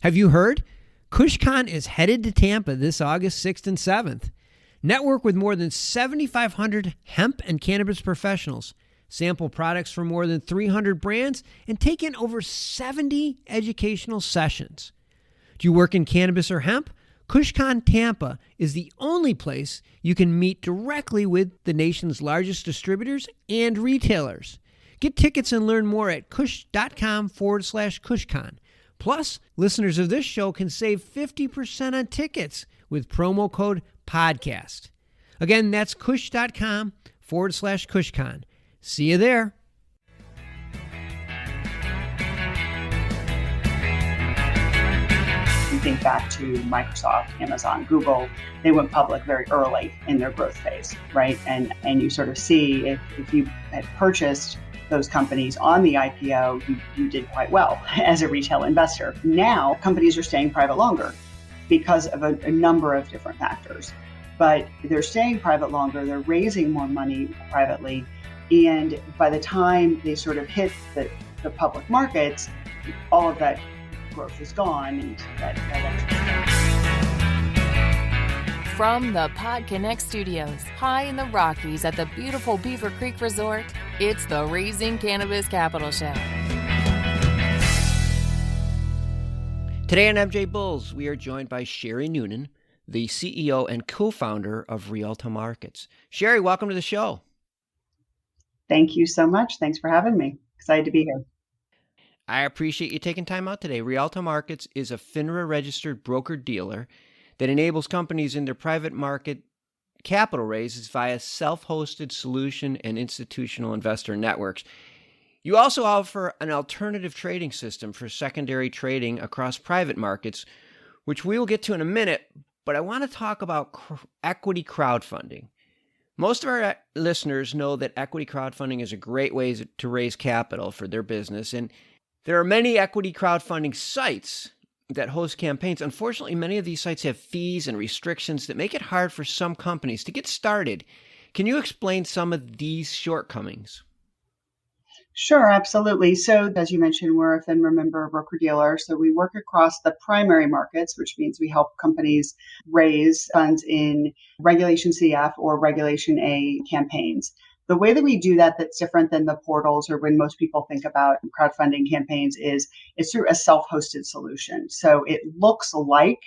Have you heard? KushCon is headed to Tampa this August 6th and 7th. Network with more than 7,500 hemp and cannabis professionals, sample products from more than 300 brands, and take in over 70 educational sessions. Do you work in cannabis or hemp? KushCon Tampa is the only place you can meet directly with the nation's largest distributors and retailers. Get tickets and learn more at kush.com/KushCon. Plus, listeners of this show can save 50% on tickets with promo code PODCAST. Again, that's kush.com/KushCon. See you there. You think back to Microsoft, Amazon, Google, they went public very early in their growth phase, right? And you sort of see if you had purchased those companies on the IPO, you did quite well as a retail investor. Now, companies are staying private longer because of a number of different factors. But they're staying private longer, they're raising more money privately, and by the time they sort of hit the public markets, all of that growth is gone. And From the PodConx studios, high in the Rockies at the beautiful Beaver Creek Resort, it's the Raising Cannabis Capital Show. Today on MJ Bulls, we are joined by Sheri Noonan, the CEO and co-founder of Rialto Markets. Sheri, welcome to the show. Thank you so much. Thanks for having me. Excited to be here. I appreciate you taking time out today. Rialto Markets is a FINRA-registered broker-dealer that enables companies in their private market capital raises via self-hosted solution and institutional investor networks. You also offer an alternative trading system for secondary trading across private markets, which we will get to in a minute, but I want to talk about equity crowdfunding. Most of our listeners know that equity crowdfunding is a great way to raise capital for their business, and there are many equity crowdfunding sites that host campaigns. Unfortunately, many of these sites have fees and restrictions that make it hard for some companies to get started. Can you explain some of these shortcomings? Sure, absolutely. So as you mentioned, we're a FINRA member broker-dealer. So we work across the primary markets, which means we help companies raise funds in Regulation CF or Regulation A campaigns. The way that we do that that's different than the portals or when most people think about crowdfunding campaigns is it's through a self-hosted solution. So it looks like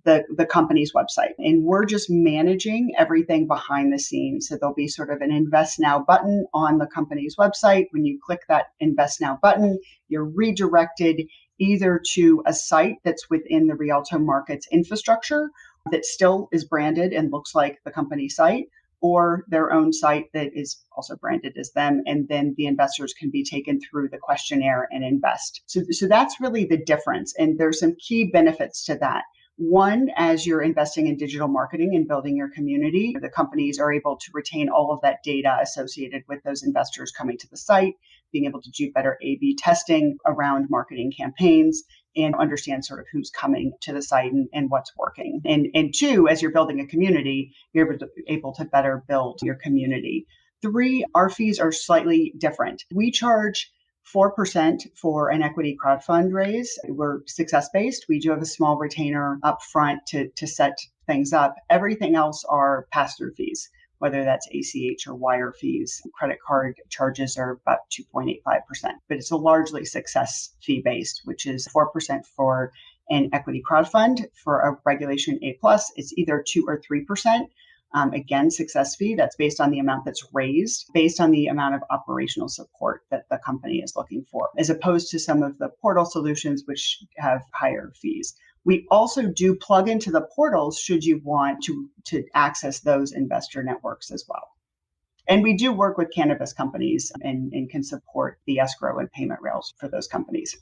the company's website, and we're just managing everything behind the scenes. So there'll be sort of an Invest Now button on the company's website. When you click that Invest Now button, you're redirected either to a site that's within the Rialto Markets infrastructure that still is branded and looks like the company site, or their own site that is also branded as them. And then the investors can be taken through the questionnaire and invest. So that's really the difference. And there's some key benefits to that. One, as you're investing in digital marketing and building your community, the companies are able to retain all of that data associated with those investors coming to the site, being able to do better A/B testing around marketing campaigns, and understand sort of who's coming to the site and what's working. And two, as you're building a community, you're able to better build your community. Three, our fees are slightly different. We charge 4% for an equity crowdfund raise. We're success-based. We do have a small retainer up front to set things up. Everything else are pass-through fees, whether that's ACH or wire fees. Credit card charges are about 2.85%, but it's a largely success fee-based, which is 4% for an equity crowdfund. For a Regulation A+, it's either 2 or 3%. Again, success fee, that's based on the amount that's raised, based on the amount of operational support that the company is looking for, as opposed to some of the portal solutions, which have higher fees. We also do plug into the portals should you want to access those investor networks as well. And we do work with cannabis companies and can support the escrow and payment rails for those companies.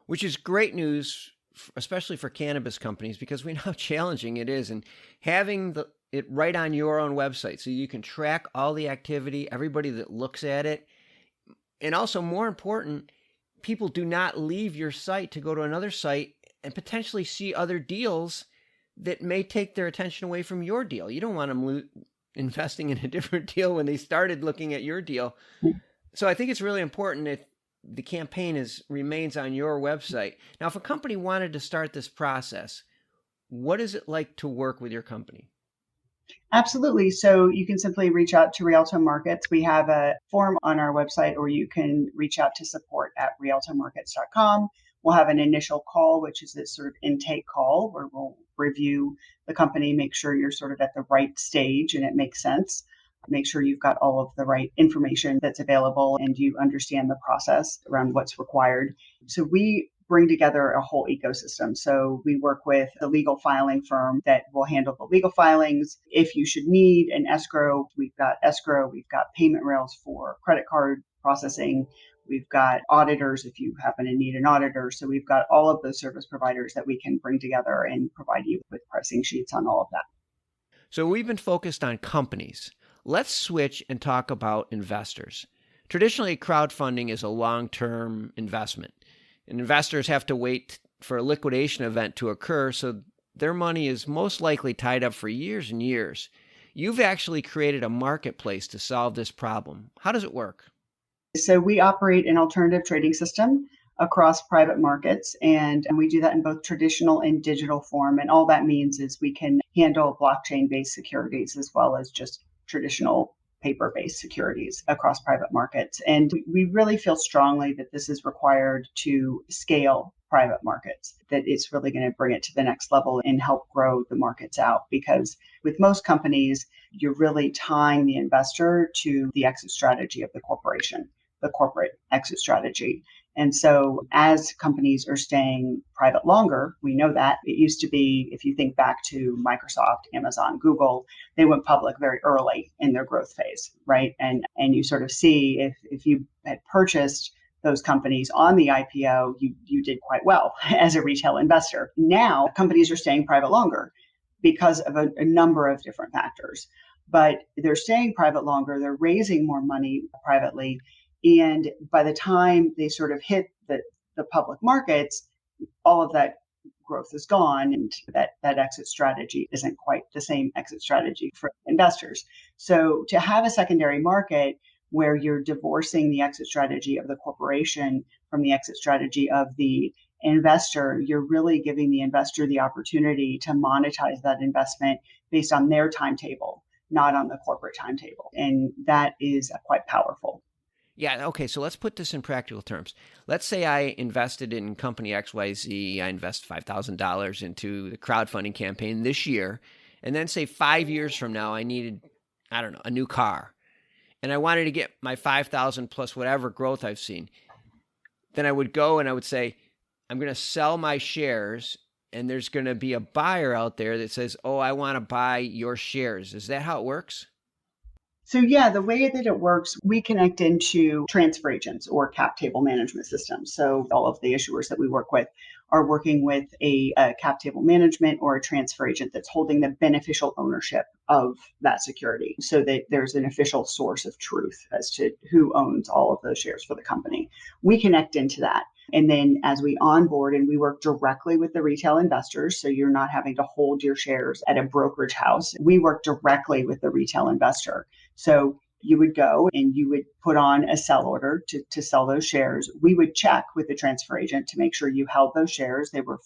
Which is great news, especially for cannabis companies, because we know how challenging it is. And having it right on your own website so you can track all the activity, everybody that looks at it. And also, more important, people do not leave your site to go to another site and potentially see other deals that may take their attention away from your deal. You don't want them investing in a different deal when they started looking at your deal. So I think it's really important the campaign remains on your website. Now, if a company wanted to start this process, what is it like to work with your company? Absolutely. So you can simply reach out to Rialto Markets. We have a form on our website, or you can reach out to support@rialtomarkets.com. We'll have an initial call, which is this sort of intake call where we'll review the company, make sure you're sort of at the right stage and it makes sense. Make sure you've got all of the right information that's available and you understand the process around what's required. So we bring together a whole ecosystem. So we work with a legal filing firm that will handle the legal filings. If you should need an escrow, we've got payment rails for credit card processing. We've got auditors if you happen to need an auditor. So we've got all of those service providers that we can bring together and provide you with pricing sheets on all of that. So we've been focused on companies. Let's switch and talk about investors. Traditionally, crowdfunding is a long-term investment. And investors have to wait for a liquidation event to occur, so their money is most likely tied up for years and years. You've actually created a marketplace to solve this problem. How does it work? So we operate an alternative trading system across private markets, and we do that in both traditional and digital form. And all that means is we can handle blockchain-based securities as well as just traditional paper-based securities across private markets. And we really feel strongly that this is required to scale private markets, that it's really going to bring it to the next level and help grow the markets out. Because with most companies, you're really tying the investor to the exit strategy of the corporation, the corporate exit strategy. And so as companies are staying private longer, we know that it used to be, if you think back to Microsoft, Amazon, Google, they went public very early in their growth phase, right? And you sort of see if you had purchased those companies on the IPO, you did quite well as a retail investor. Now companies are staying private longer because of a number of different factors, but they're staying private longer, they're raising more money privately. And by the time they sort of hit the public markets, all of that growth is gone, and that exit strategy isn't quite the same exit strategy for investors. So to have a secondary market where you're divorcing the exit strategy of the corporation from the exit strategy of the investor, you're really giving the investor the opportunity to monetize that investment based on their timetable, not on the corporate timetable. And that is quite powerful. Yeah, okay, so let's put this in practical terms. Let's say I invested in company XYZ. I invest $5,000 into the crowdfunding campaign this year, and then say 5 years from now I needed, I don't know, a new car, and I wanted to get my 5,000 plus whatever growth I've seen. Then I would go and I would say, I'm going to sell my shares, and there's going to be a buyer out there that says, oh, I want to buy your shares. Is that how it works? So yeah, the way that it works, we connect into transfer agents or cap table management systems. So all of the issuers that we work with are working with a cap table management or a transfer agent that's holding the beneficial ownership of that security, so that there's an official source of truth as to who owns all of those shares for the company. We connect into that. And then as we onboard, and we work directly with the retail investors, so you're not having to hold your shares at a brokerage house. We work directly with the retail investor. So you would go and you would put on a sell order to sell those shares. We would check with the transfer agent to make sure you held those shares. They were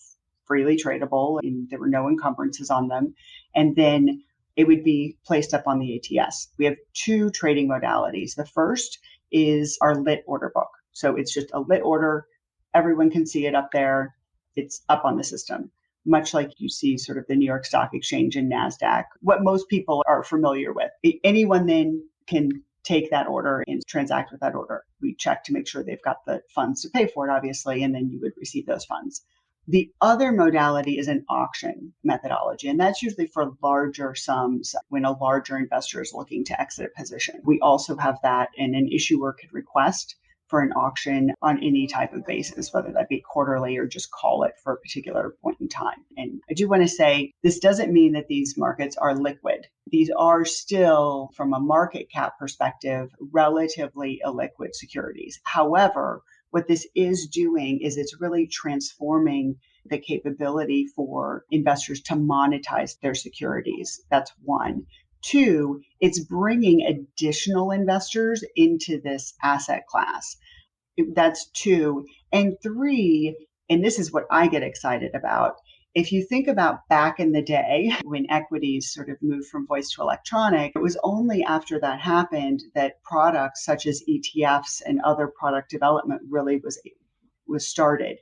freely tradable and there were no encumbrances on them. And then it would be placed up on the ATS. We have two trading modalities. The first is our lit order book. So it's just a lit order. Everyone can see it up there. It's up on the system, much like you see sort of the New York Stock Exchange and NASDAQ, what most people are familiar with. Anyone then can take that order and transact with that order. We check to make sure they've got the funds to pay for it, obviously, and then you would receive those funds. The other modality is an auction methodology, and that's usually for larger sums when a larger investor is looking to exit a position. We also have that, and an issuer could request for an auction on any type of basis, whether that be quarterly or just call it for a particular point in time. And I do want to say, this doesn't mean that these markets are liquid. These are still, from a market cap perspective, relatively illiquid securities. However, what this is doing is it's really transforming the capability for investors to monetize their securities. That's one. Two, it's bringing additional investors into this asset class. That's two. And three, and this is what I get excited about. If you think about back in the day when equities sort of moved from voice to electronic, it was only after that happened that products such as ETFs and other product development really was started.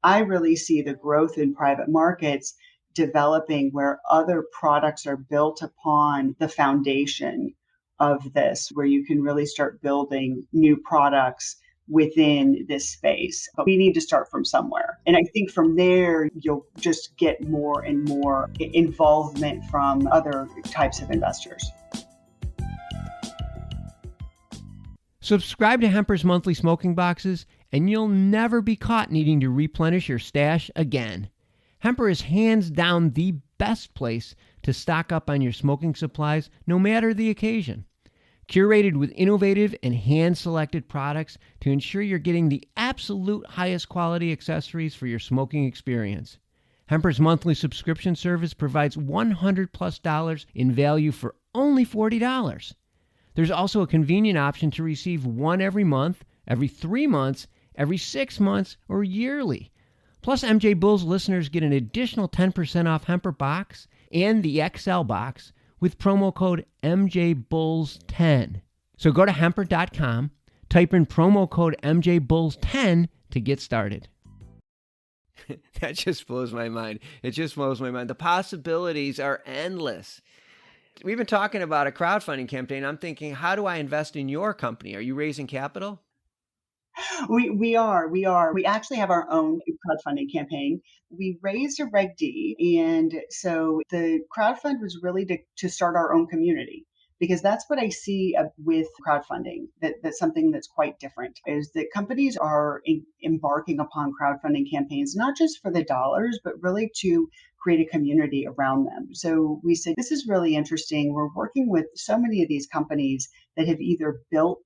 I really see the growth in private markets developing where other products are built upon the foundation of this, where you can really start building new products within this space. But we need to start from somewhere. And I think from there, you'll just get more and more involvement from other types of investors. Subscribe to Hemper's monthly smoking boxes, and you'll never be caught needing to replenish your stash again. Hemper is hands down the best place to stock up on your smoking supplies, no matter the occasion. Curated with innovative and hand-selected products to ensure you're getting the absolute highest quality accessories for your smoking experience. Hemper's monthly subscription service provides $100+ in value for only $40. There's also a convenient option to receive one every month, every 3 months, every 6 months, or yearly. Plus, MJ Bulls listeners get an additional 10% off Hemper box and the XL box with promo code MJBulls10. So go to hemper.com, type in promo code MJBulls10 to get started. That just blows my mind. It just blows my mind. The possibilities are endless. We've been talking about a crowdfunding campaign. I'm thinking, how do I invest in your company? Are you raising capital? We are. We actually have our own crowdfunding campaign. We raised a Reg D, and so the crowdfund was really to start our own community, because that's what I see with crowdfunding. That's something that's quite different, is that companies are embarking upon crowdfunding campaigns, not just for the dollars, but really to create a community around them. So we said, this is really interesting. We're working with so many of these companies that have either built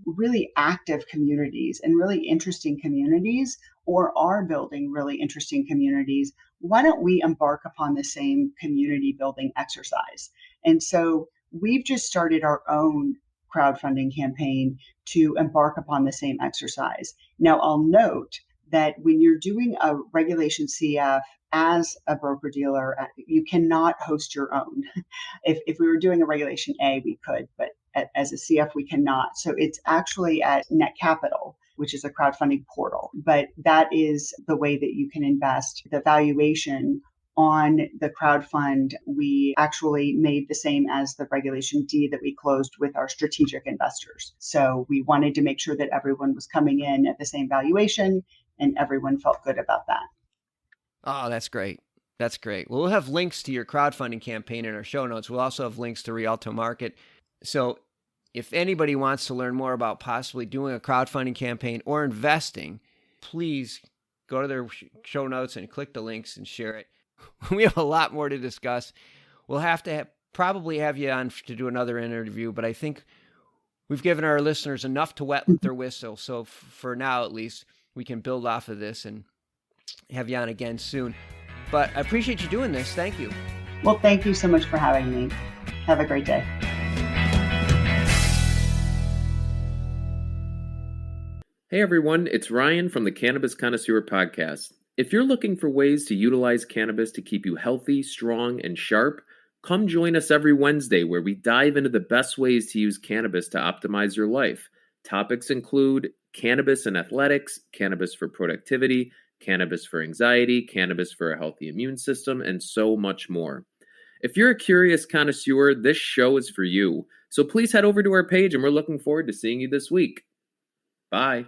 really active communities and really interesting communities, or are building really interesting communities. Why don't we embark upon the same community building exercise? And so we've just started our own crowdfunding campaign to embark upon the same exercise. Now, I'll note that when you're doing a regulation CF as a broker dealer, you cannot host your own. If we were doing a regulation A, we could, but as a CF, we cannot. So it's actually at Net Capital, which is a crowdfunding portal. But that is the way that you can invest. The valuation on the crowdfund, we actually made the same as the Regulation D that we closed with our strategic investors. So we wanted to make sure that everyone was coming in at the same valuation, and everyone felt good about that. Oh, that's great. That's great. Well, we'll have links to your crowdfunding campaign in our show notes. We'll also have links to Rialto Market. So if anybody wants to learn more about possibly doing a crowdfunding campaign or investing, please go to their show notes and click the links and share it. We have a lot more to discuss. We'll have to probably have you on to do another interview, but I think we've given our listeners enough to wet their whistle. So for now, at least, we can build off of this and have you on again soon. But I appreciate you doing this. Thank you. Well, thank you so much for having me. Have a great day. Hey everyone, it's Ryan from the Cannabis Connoisseur Podcast. If you're looking for ways to utilize cannabis to keep you healthy, strong, and sharp, come join us every Wednesday where we dive into the best ways to use cannabis to optimize your life. Topics include cannabis and athletics, cannabis for productivity, cannabis for anxiety, cannabis for a healthy immune system, and so much more. If you're a curious connoisseur, this show is for you. So please head over to our page, and we're looking forward to seeing you this week. Bye.